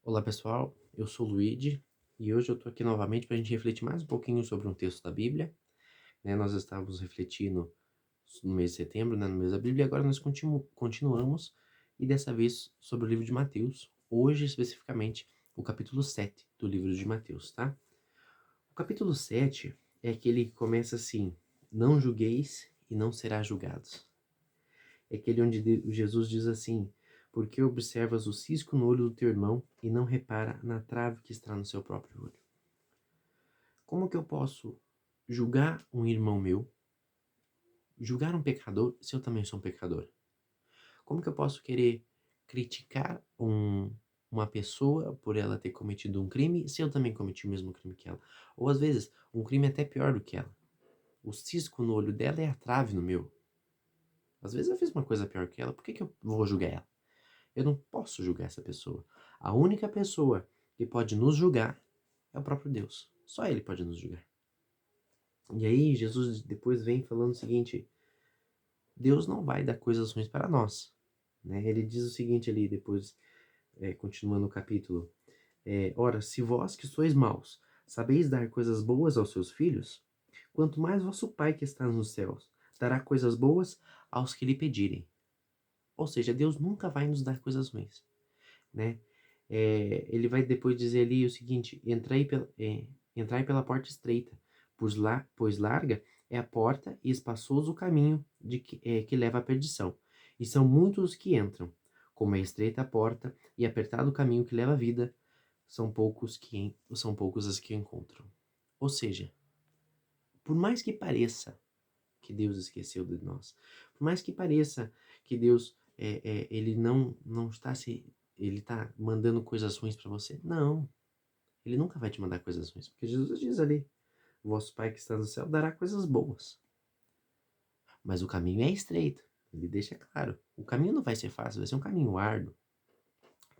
Olá pessoal, eu sou o Luigi e hoje eu tô aqui novamente para a gente refletir mais um pouquinho sobre um texto da Bíblia, né? Nós estávamos refletindo no mês de setembro, né, no mês da Bíblia, e agora nós continuamos e dessa vez sobre o livro de Mateus, hoje especificamente o capítulo 7 do livro de Mateus, tá? O capítulo 7 é aquele que começa assim: não julgueis e não será julgados. É aquele onde Jesus diz assim: porque observas o cisco no olho do teu irmão e não repara na trave que está no seu próprio olho? Como que eu posso julgar um irmão meu, julgar um pecador, se eu também sou um pecador? Como que eu posso querer criticar uma pessoa por ela ter cometido um crime, se eu também cometi o mesmo crime que ela? Ou às vezes, um crime até pior do que ela. O cisco no olho dela é a trave no meu. Às vezes eu fiz uma coisa pior que ela, por que eu vou julgar ela? Eu não posso julgar essa pessoa. A única pessoa que pode nos julgar é o próprio Deus. Só Ele pode nos julgar. E aí Jesus depois vem falando o seguinte: Deus não vai dar coisas ruins para nós. Né? Ele diz o seguinte ali, depois, continuando o capítulo: ora, se vós que sois maus, sabeis dar coisas boas aos seus filhos, quanto mais vosso Pai que está nos céus dará coisas boas aos que lhe pedirem. Ou seja, Deus nunca vai nos dar coisas ruins. Né? Ele vai depois dizer ali o seguinte: entrai pela porta estreita, pois larga é a porta e espaçoso o caminho que leva à perdição, e são muitos os que entram. Como é estreita a porta e apertado o caminho que leva à vida, são poucos os que encontram. Ou seja, por mais que pareça que Deus esqueceu de nós, por mais que pareça que Deus ele não está se ele está mandando coisas ruins para você, não, ele nunca vai te mandar coisas ruins, porque Jesus diz ali: vosso Pai que está no céu dará coisas boas, mas o caminho é estreito. Ele deixa claro, o caminho não vai ser fácil, vai ser um caminho árduo.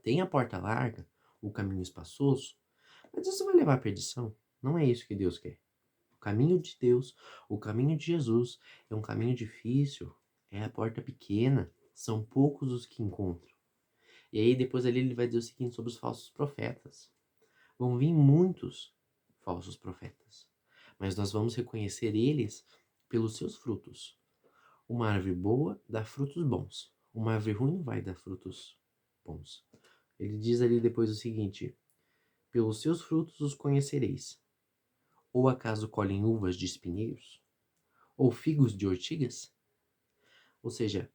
Tem a porta larga, o caminho espaçoso, mas isso vai levar à perdição. Não é isso que Deus quer. O caminho de Deus, o caminho de Jesus é um caminho difícil, é a porta pequena, são poucos os que encontram. E aí depois ali ele vai dizer o seguinte sobre os falsos profetas: vão vir muitos falsos profetas, mas nós vamos reconhecer eles pelos seus frutos. Uma árvore boa dá frutos bons, uma árvore ruim não vai dar frutos bons. Ele diz ali depois o seguinte: pelos seus frutos os conhecereis. Ou acaso colhem uvas de espinheiros? Ou figos de ortigas? Ou seja,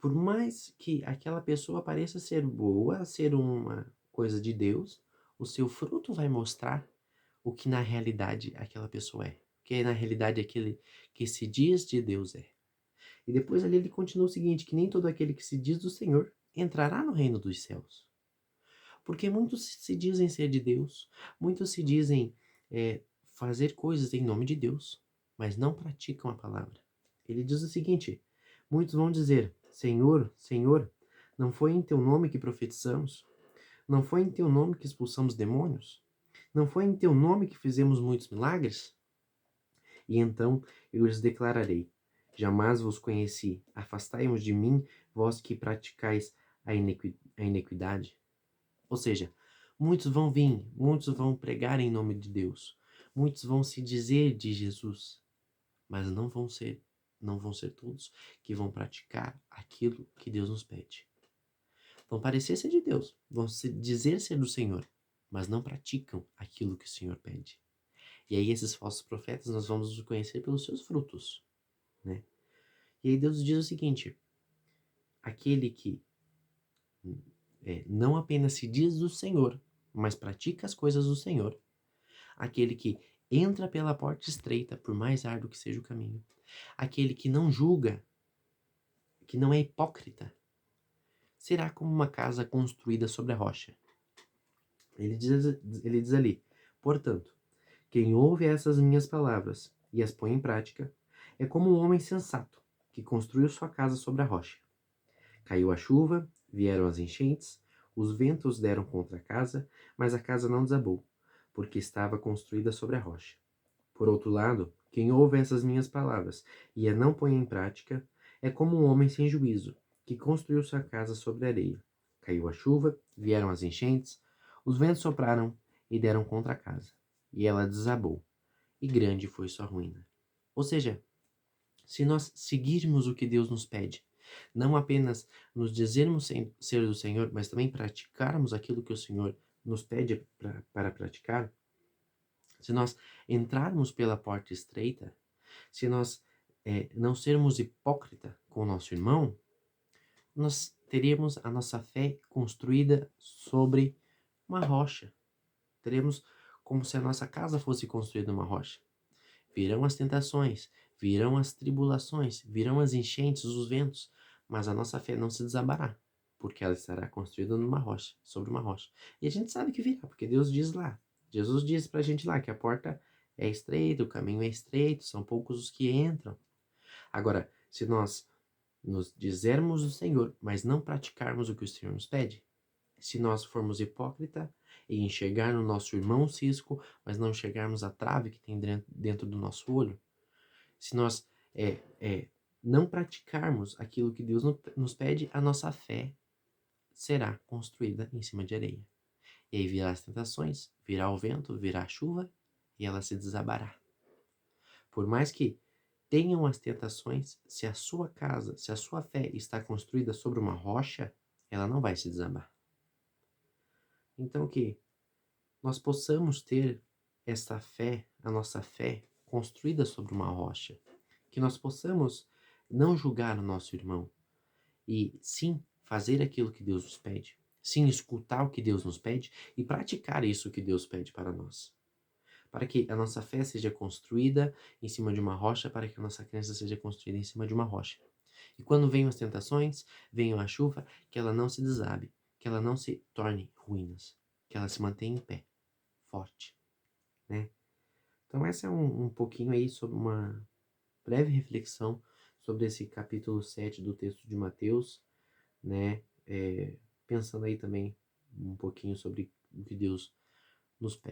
por mais que aquela pessoa pareça ser boa, ser uma coisa de Deus, o seu fruto vai mostrar o que na realidade aquela pessoa é. O que na realidade aquele que se diz de Deus é. E depois ali ele continua o seguinte: que nem todo aquele que se diz do Senhor entrará no reino dos céus. Porque muitos se dizem ser de Deus, muitos se dizem fazer coisas em nome de Deus, mas não praticam a palavra. Ele diz o seguinte: muitos vão dizer: Senhor, Senhor, não foi em teu nome que profetizamos? Não foi em teu nome que expulsamos demônios? Não foi em teu nome que fizemos muitos milagres? E então eu lhes declararei: jamais vos conheci, afastai-vos de mim, vós que praticais a iniquidade. Ou seja, muitos vão vir, muitos vão pregar em nome de Deus, muitos vão se dizer de Jesus, mas não vão ser todos que vão praticar aquilo que Deus nos pede. Vão parecer ser de Deus, vão se dizer ser do Senhor, mas não praticam aquilo que o Senhor pede. E aí esses falsos profetas nós vamos os conhecer pelos seus frutos, né? E aí Deus diz o seguinte: aquele que não apenas se diz do Senhor, mas pratica as coisas do Senhor, aquele que entra pela porta estreita, por mais árduo que seja o caminho, aquele que não julga, que não é hipócrita, será como uma casa construída sobre a rocha. Ele diz ali: portanto, quem ouve essas minhas palavras e as põe em prática é como um homem sensato que construiu sua casa sobre a rocha. Caiu a chuva, vieram as enchentes, os ventos deram contra a casa, mas a casa não desabou, porque estava construída sobre a rocha. Por outro lado, quem ouve essas minhas palavras e a não põe em prática é como um homem sem juízo, que construiu sua casa sobre a areia. caiu a chuva, vieram as enchentes, os ventos sopraram e deram contra a casa, e ela desabou, e grande foi sua ruína. Ou seja, se nós seguirmos o que Deus nos pede, não apenas nos dizermos ser do Senhor, mas também praticarmos aquilo que o Senhor nos pede para praticar, se nós entrarmos pela porta estreita, se nós não sermos hipócrita com o nosso irmão, nós teríamos a nossa fé construída sobre uma rocha. Teremos como se a nossa casa fosse construída numa rocha. Virão as tentações, virão as tribulações, virão as enchentes, os ventos, mas a nossa fé não se desabará, porque ela estará construída numa rocha, sobre uma rocha. E a gente sabe que virá, porque Deus diz lá, Jesus diz pra gente lá que a porta é estreita, o caminho é estreito, são poucos os que entram. Agora, se nós nos dizermos do Senhor, mas não praticarmos o que o Senhor nos pede, se nós formos hipócrita e enxergar no nosso irmão um cisco, mas não enxergarmos a trave que tem dentro do nosso olho, se nós não praticarmos aquilo que Deus nos pede, a nossa fé será construída em cima de areia. E aí virá as tentações, virá o vento, virá a chuva e ela se desabará. Por mais que tenham as tentações, se a sua casa, se a sua fé está construída sobre uma rocha, ela não vai se desabar. Então que nós possamos ter esta fé, a nossa fé, construída sobre uma rocha. Que nós possamos não julgar o nosso irmão e sim fazer aquilo que Deus nos pede. Sim, escutar o que Deus nos pede e praticar isso que Deus pede para nós. Para que a nossa fé seja construída em cima de uma rocha, para que a nossa crença seja construída em cima de uma rocha. E quando venham as tentações, venham a chuva, que ela não se desabe, que ela não se torne ruínas, que ela se mantenha em pé, forte, né? Então essa é um pouquinho aí sobre uma breve reflexão sobre esse capítulo 7 do texto de Mateus, né? Pensando aí também um pouquinho sobre o que Deus nos pede.